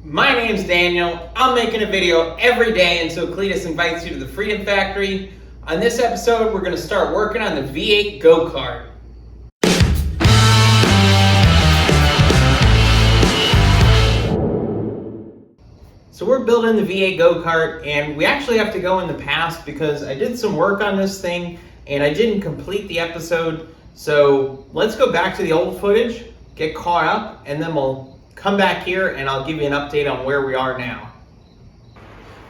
My name's Daniel. I'm making a video every day until Cleetus invites you to the Freedom Factory. On this episode, we're going to start working on the V8 go-kart. So we're building the V8 go-kart, and we actually have to go in the past because I did some work on this thing and I didn't complete the episode. So let's go back to the old footage, get caught up, and then we'll come back here and I'll give you an update on where we are now.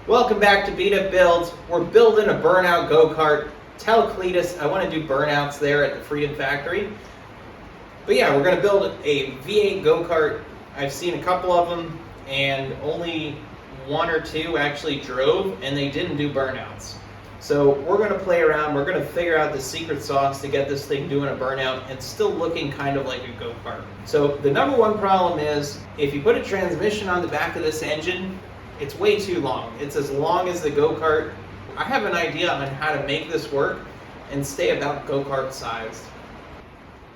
Welcome back to Beat Up Builds. We're building a burnout go-kart. Tell Cleetus I want to do burnouts there at the Freedom Factory. But yeah, we're going to build a V8 go-kart. I've seen a couple of them and only one or two actually drove and they didn't do burnouts. So we're going to play around. We're going to figure out the secret sauce to get this thing doing a burnout and still looking kind of like a go-kart. So the number one problem is if you put a transmission on the back of this engine, it's way too long. It's as long as the go-kart. I have an idea on how to make this work and stay about go-kart sized.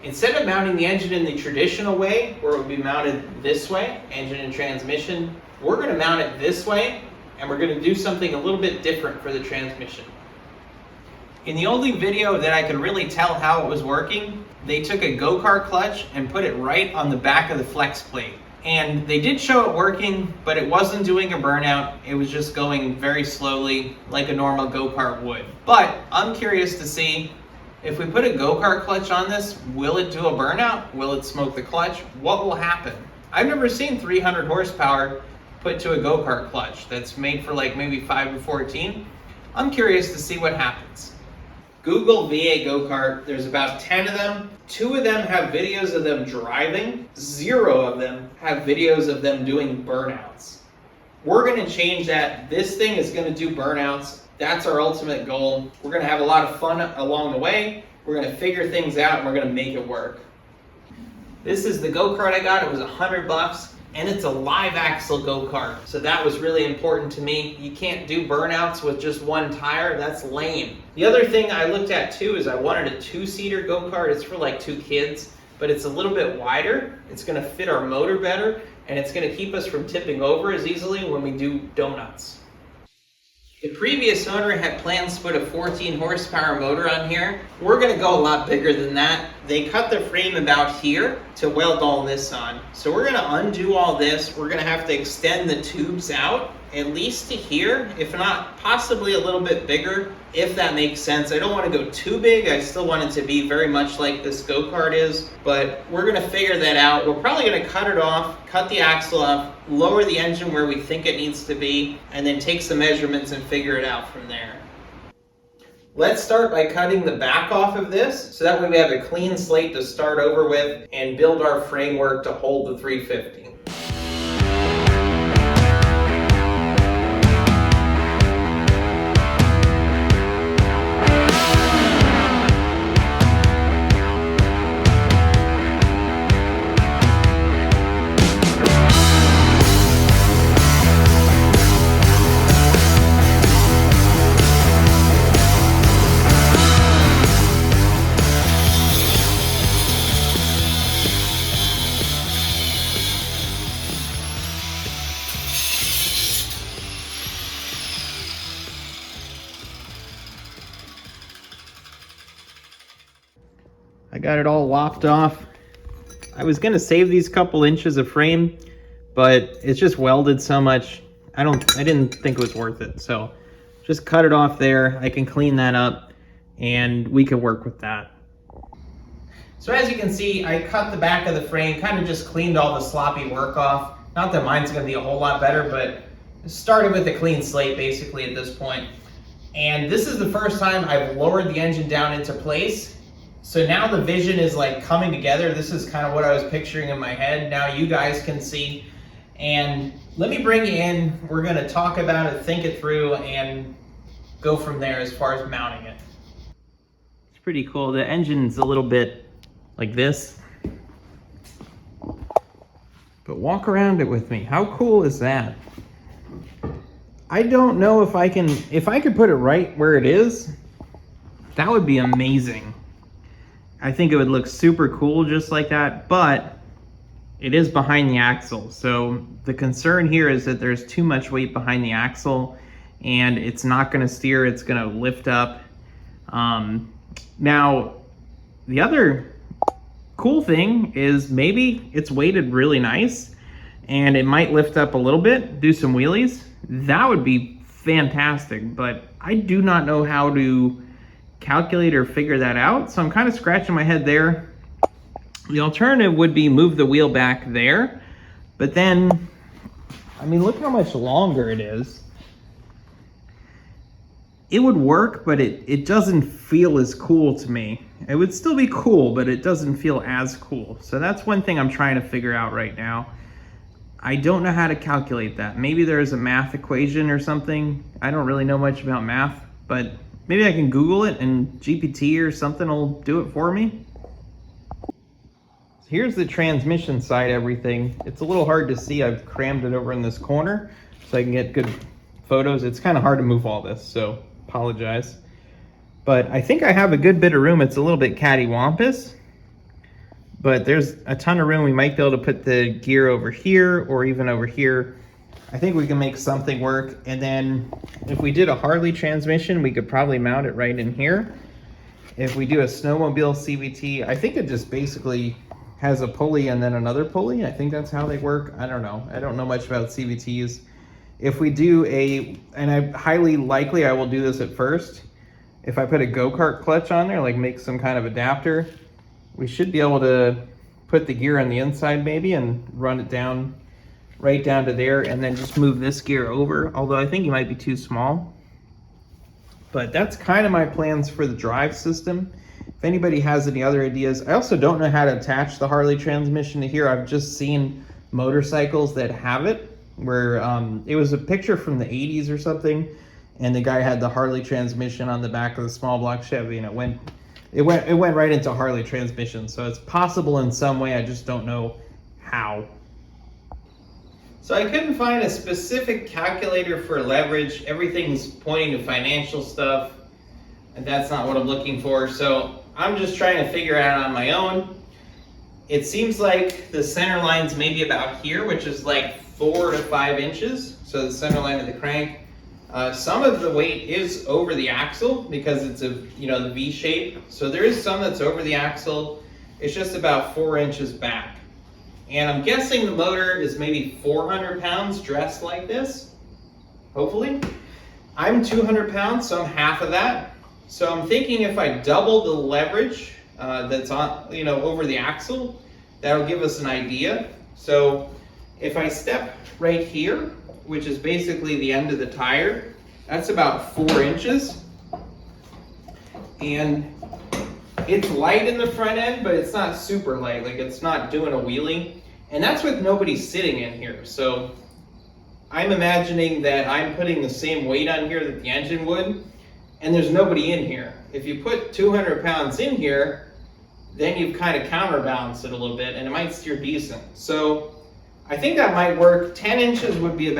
Instead of mounting the engine in the traditional way, where it would be mounted this way, engine and transmission, we're going to mount it this way, and we're going to do something a little bit different for the transmission. In the only video that I could really tell how it was working, they took a go-kart clutch and put it right on the back of the flex plate. And they did show it working, but it wasn't doing a burnout. It was just going very slowly like a normal go-kart would. But I'm curious to see if we put a go-kart clutch on this, will it do a burnout? Will it smoke the clutch? What will happen? I've never seen 300 horsepower put to a go-kart clutch that's made for like maybe 5 to 14. I'm curious to see what happens. Google V8 go-kart, there's about 10 of them. 2 of them have videos of them driving. 0 of them have videos of them doing burnouts. We're gonna change that. This thing is gonna do burnouts. That's our ultimate goal. We're gonna have a lot of fun along the way. We're gonna figure things out and we're gonna make it work. This is the go-kart I got. It was $100 and it's a live axle go-kart. So that was really important to me. You can't do burnouts with just one tire. That's lame. The other thing I looked at too is I wanted a 2-seater go-kart. It's for like 2 kids, but it's a little bit wider. It's gonna fit our motor better and it's gonna keep us from tipping over as easily when we do donuts. The previous owner had plans to put a 14 horsepower motor on here. We're gonna go a lot bigger than that. They cut the frame about here to weld all this on. So we're gonna undo all this. We're gonna have to extend the tubes out at least to here, if not possibly a little bit bigger, if that makes sense. I don't wanna go too big. I still want it to be very much like this go-kart is, but we're gonna figure that out. We're probably gonna cut it off, cut the axle off, lower the engine where we think it needs to be, and then take some measurements and figure it out from there. Let's start by cutting the back off of this, so that way we have a clean slate to start over with and build our framework to hold the 350. I got it all lopped off. I was gonna save these couple inches of frame, but it's just welded so much. I didn't think it was worth it. So just cut it off there. I can clean that up and we can work with that. So as you can see, I cut the back of the frame, kind of just cleaned all the sloppy work off. Not that mine's gonna be a whole lot better, but started with a clean slate basically at this point. And this is the first time I've lowered the engine down into place. So now the vision is like coming together. This is kind of what I was picturing in my head. Now you guys can see. And let me bring you in. We're gonna talk about it, think it through, and go from there as far as mounting it. It's pretty cool. The engine's a little bit like this. But walk around it with me. How cool is that? I don't know if I could put it right where it is, that would be amazing. I think it would look super cool just like that, but it is behind the axle. So the concern here is that there's too much weight behind the axle and it's not going to steer, it's going to lift up. Now, the other cool thing is maybe it's weighted really nice and it might lift up a little bit, do some wheelies. That would be fantastic, but I do not know how to calculate or figure that out. So I'm kind of scratching my head there. The alternative would be move the wheel back there, but then, I mean, look how much longer it is. It would work, but it doesn't feel as cool to me. It would still be cool, but it doesn't feel as cool. So that's one thing I'm trying to figure out right now. I don't know how to calculate that. Maybe there's a math equation or something. I don't really know much about math, but maybe I can Google it and GPT or something will do it for me. Here's the transmission side, everything. It's a little hard to see. I've crammed it over in this corner so I can get good photos. It's kind of hard to move all this, so apologize. But I think I have a good bit of room. It's a little bit cattywampus, but there's a ton of room. We might be able to put the gear over here or even over here. I think we can make something work. And then if we did a Harley transmission, we could probably mount it right in here. If we do a snowmobile CVT, I think it just basically has a pulley and then another pulley. I think that's how they work. I don't know. I don't know much about CVTs. If we do and I highly likely I will do this at first. If I put a go-kart clutch on there, like make some kind of adapter, we should be able to put the gear on the inside maybe and run it down, right down to there, and then just move this gear over. Although I think it might be too small. But that's kind of my plans for the drive system. If anybody has any other ideas, I also don't know how to attach the Harley transmission to here. I've just seen motorcycles that have it, where it was a picture from the 80s or something, and the guy had the Harley transmission on the back of the small block Chevy, and it went right into Harley transmission. So it's possible in some way, I just don't know how. So I couldn't find a specific calculator for leverage. Everything's pointing to financial stuff, and that's not what I'm looking for. So I'm just trying to figure it out on my own. It seems like the center line's maybe about here, which is like 4 to 5 inches. So the center line of the crank. Some of the weight is over the axle because it's the V shape. So there is some that's over the axle. It's just about 4 inches back. And I'm guessing the motor is maybe 400 pounds dressed like this, hopefully. I'm 200 pounds, so I'm half of that. So I'm thinking if I double the leverage that's on, over the axle, that'll give us an idea. So if I step right here, which is basically the end of the tire, that's about 4 inches. And it's light in the front end, but it's not super light, like it's not doing a wheelie. And that's with nobody sitting in here. So I'm imagining that I'm putting the same weight on here that the engine would, and there's nobody in here. If you put 200 pounds in here, then you've kind of counterbalanced it a little bit and it might steer decent. So I think that might work. 10 inches would be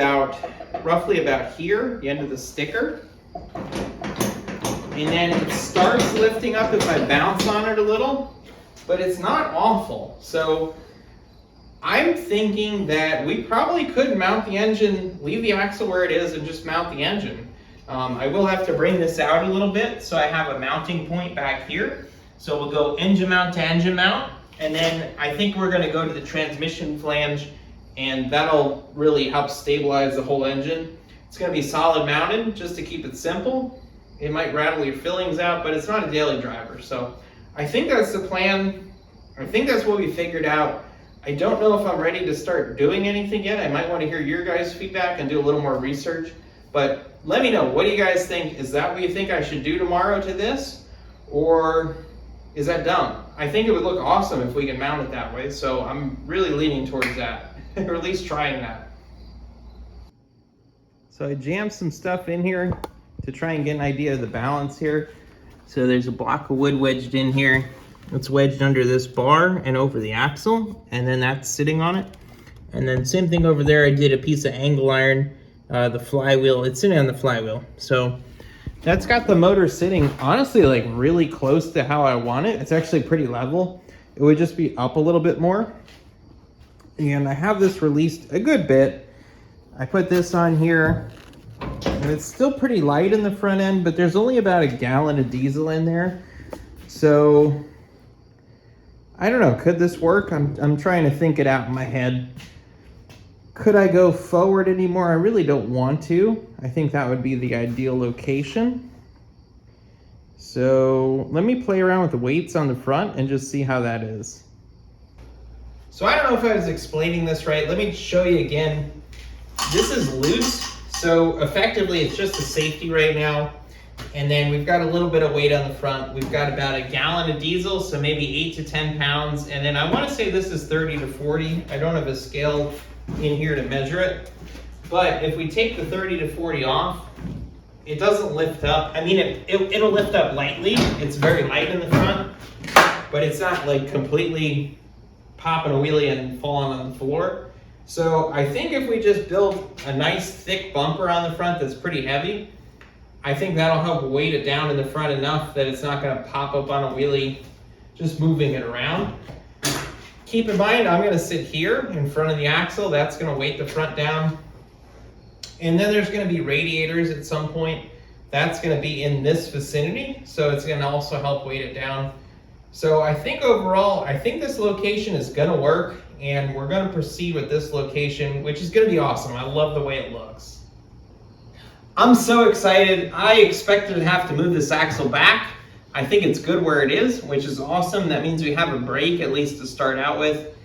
roughly about here, the end of the sticker. And then it starts lifting up if I bounce on it a little, but it's not awful. So I'm thinking that we probably could mount the engine, leave the axle where it is and just mount the engine. I will have to bring this out a little bit so I have a mounting point back here. So we'll go engine mount to engine mount, and then I think we're going to go to the transmission flange, and that'll really help stabilize the whole engine. It's going to be solid mounted just to keep it simple. It might rattle your fillings out, but it's not a daily driver. So I think that's the plan. I think that's what we figured out. I don't know if I'm ready to start doing anything yet. I might want to hear your guys' feedback and do a little more research. But let me know, what do you guys think? Is that what you think I should do tomorrow to this? Or is that dumb? I think it would look awesome if we can mount it that way. So I'm really leaning towards that, or at least trying that. So I jammed some stuff in here to try and get an idea of the balance here. So there's a block of wood wedged in here. It's wedged under this bar and over the axle, and then that's sitting on it. And then same thing over there, I did a piece of angle iron, the flywheel, it's sitting on the flywheel. So that's got the motor sitting honestly like really close to how I want it. It's actually pretty level. It would just be up a little bit more. And I have this released a good bit. I put this on here, and it's still pretty light in the front end, but there's only about a gallon of diesel in there. So I don't know, could this work? I'm trying to think it out in my head. Could I go forward anymore? I really don't want to. I think that would be the ideal location. So let me play around with the weights on the front and just see how that is. So I don't know if I was explaining this right. Let me show you again. This is loose, so effectively it's just a safety right now. And then we've got a little bit of weight on the front. We've got about a gallon of diesel, so maybe 8 to 10 pounds. And then I want to say this is 30 to 40. I don't have a scale in here to measure it. But if we take the 30 to 40 off, it doesn't lift up. I mean, it'll lift up lightly. It's very light in the front, but it's not like completely popping a wheelie and falling on the floor. So I think if we just build a nice thick bumper on the front that's pretty heavy, I think that'll help weight it down in the front enough that it's not going to pop up on a wheelie just moving it around. Keep in mind, I'm going to sit here in front of the axle. That's going to weight the front down. And then there's going to be radiators at some point. That's going to be in this vicinity, so it's going to also help weight it down. So I think overall, I think this location is going to work, and we're going to proceed with this location, which is going to be awesome. I love the way it looks. I'm so excited. I expected to have to move this axle back. I think it's good where it is, which is awesome. That means we have a brake at least to start out with.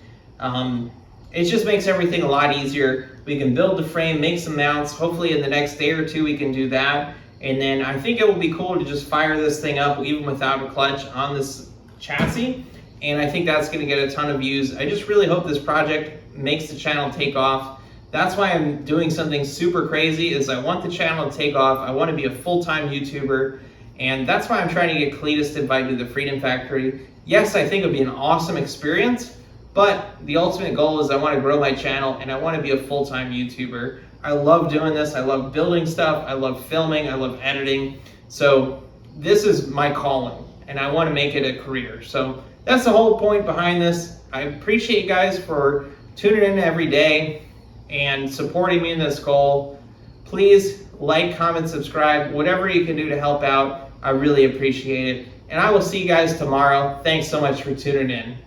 It just makes everything a lot easier. We can build the frame, make some mounts. Hopefully in the next day or two we can do that. And then I think it will be cool to just fire this thing up even without a clutch on this chassis. And I think that's going to get a ton of views. I just really hope this project makes the channel take off. That's why I'm doing something super crazy, is I want the channel to take off. I want to be a full-time YouTuber. And that's why I'm trying to get Cleetus to invite me to the Freedom Factory. Yes, I think it'll be an awesome experience, but the ultimate goal is I want to grow my channel and I want to be a full-time YouTuber. I love doing this. I love building stuff. I love filming. I love editing. So this is my calling and I want to make it a career. So that's the whole point behind this. I appreciate you guys for tuning in every day and supporting me in this goal. Please like, comment, subscribe, whatever you can do to help out. I really appreciate it. And I will see you guys tomorrow. Thanks so much for tuning in.